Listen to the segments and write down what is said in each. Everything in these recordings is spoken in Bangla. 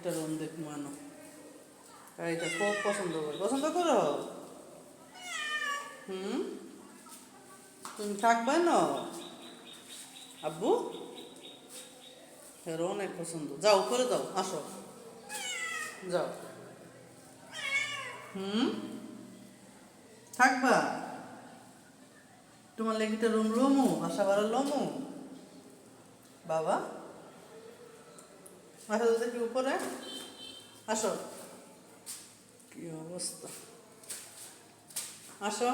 একটা রুম দেখ মানো, এটা খুব পছন্দ করে। পছন্দ করো? হুম, তুমি থাকবে না আব্বু? এর অনেক পছন্দ। যাও উপরে যাও, আসো, যাও। হুম, থাকবা? তোমার লেগিতে রুম লমু, বাসা ভাড়া লমু বাবা। আসো তো দেখি উপরে, আসো। কি অবস্থা, আসো।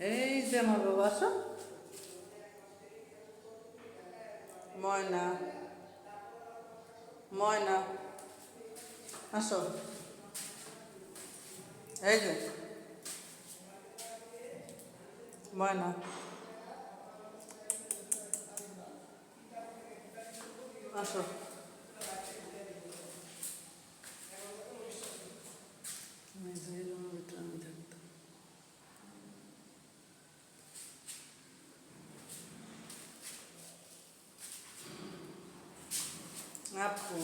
এই যে আমার বাবা, আসো। ময়না, ময়না, আসো। এই যে ময়না, আসো। এই যে এই রুমের ভিতরে আমি থাকতাম। আপু,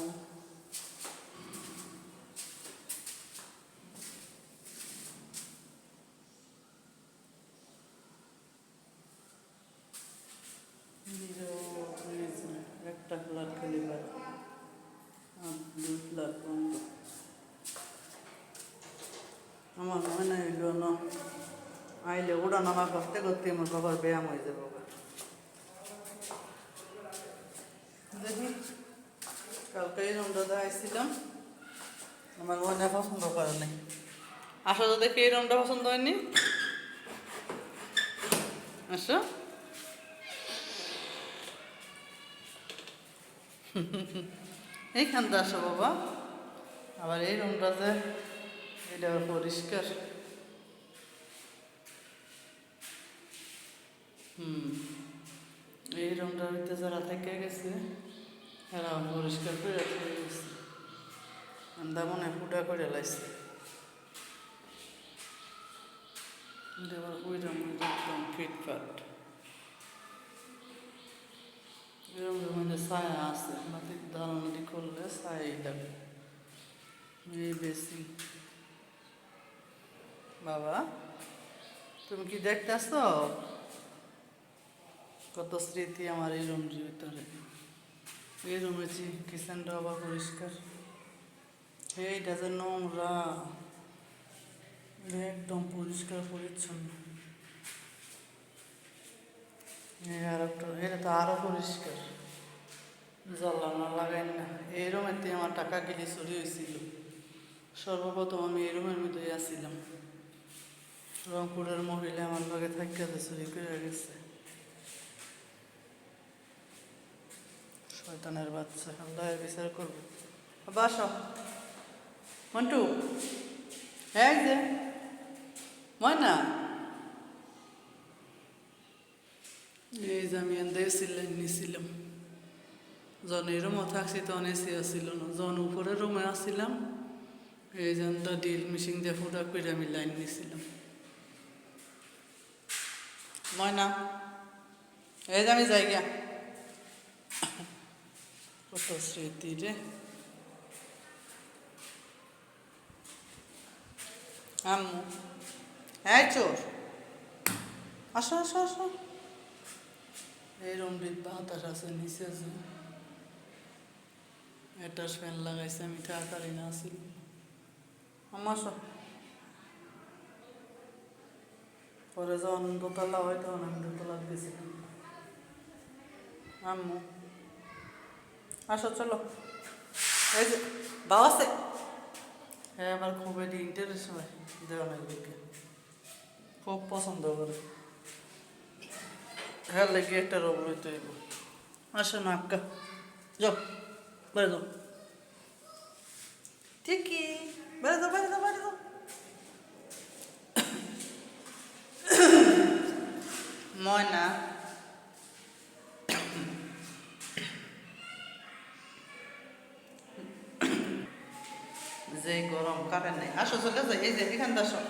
একটা ফ্ল্যাট খালি বাদ, আর দুই ফ্ল্যাট বন্ধ। আমার মনে হইল না আইলে ওড়া নামা করতে করতে আমার বাবার ব্যায়াম হয়ে যাবে। দেখি কালকে এই রুমটা দেখাইছিলাম, আমার মনে পছন্দ করে নাই। আসো তো দেখি, এই রুমটা পছন্দ হয়নি, আসো। এইখানটা আসো বাবা। আবার এই রুমটাতে এটা পরিষ্কার। এই রুমটার ভিতরে যারা থেকে গেছে এরা পরিষ্কার করে থেকে গেছে, আন্দা মনে ফুটা করে লাইছে। এবার ওই রুম একদম ফিটফাট। এই রুমের মধ্যে ছায়া আছে, মাটির দালানি করলে ছায়াই লাগে। এই বেশি বাবা, তুমি কি দেখতেছ কত স্মৃতি আমার এই রুমের ভিতরে। এই রুমে কিচেনটা আবার পরিষ্কার, এইটা যে নোংরা, একদম পরিষ্কার পরিচ্ছন্ন। আর একটা, এটা তো আরো পরিষ্কার, জ্বালানা লাগাই না। এই রুমেতে আমার টাকা গেলে চুরি হয়েছিল। সর্বপ্রথম আমি এই রুমের মধ্যে আসছিলাম, রংপুরের মহিলা আমার লগে থাকিতে চুরি করে গেছে। শয়তানের বাচ্চা, আল্লাহ বিচার করবো। বাস মন্টু, হ্যাঁ যে ময়না, এই যে আমি এনদেছিলেন নিছিলাম। যখন এই রুমও থাকছি তখন এসি আসছিল না, যখন উপরের রুমে আসছিলাম এই জনটা ডিল মেশিন দিয়ে ফুটা করে আমি লাইন নিছিলাম। ময়না, এই যে আমি যাই গা। কত স্মৃতি রে। আম্মু, হ্যাঁ চোর, আসো আসো আসো। এই রুমটির বাতাস আছে, নিচে আছে, এটা ফ্যান লাগাইছে, আমি তাড়াতাড়ি না আসি। আমার পরে যখন দোতলা হয় তখন আমি দোতলা গেছিলাম। আম্মু, আসো চলো। এই যে বাবা আছে, হ্যাঁ আমার কমেডি ইন্টারেস্ট হয়, দেওয়ানের দিকে খুব পছন্দ করে। হ্যাঁ লেগে একটা রোগ হইতে হইব। আসো না আক্কা, যাও বেড়ে যাও, ঠিকই বেড়ে যাও বেড়ে যাও বেড়ে যাও। ময়না, যে গরম কাটে নাই, আসো চলে যাই। এই যে এখানটা আসো,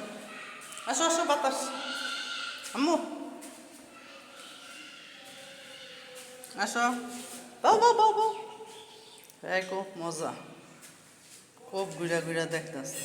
আসো আসো বাতাস। আম্মু আসো, বাও বাও বাও বাও। এই খুব মজা, খুব ঘুরা ঘুরা দেখতেছে।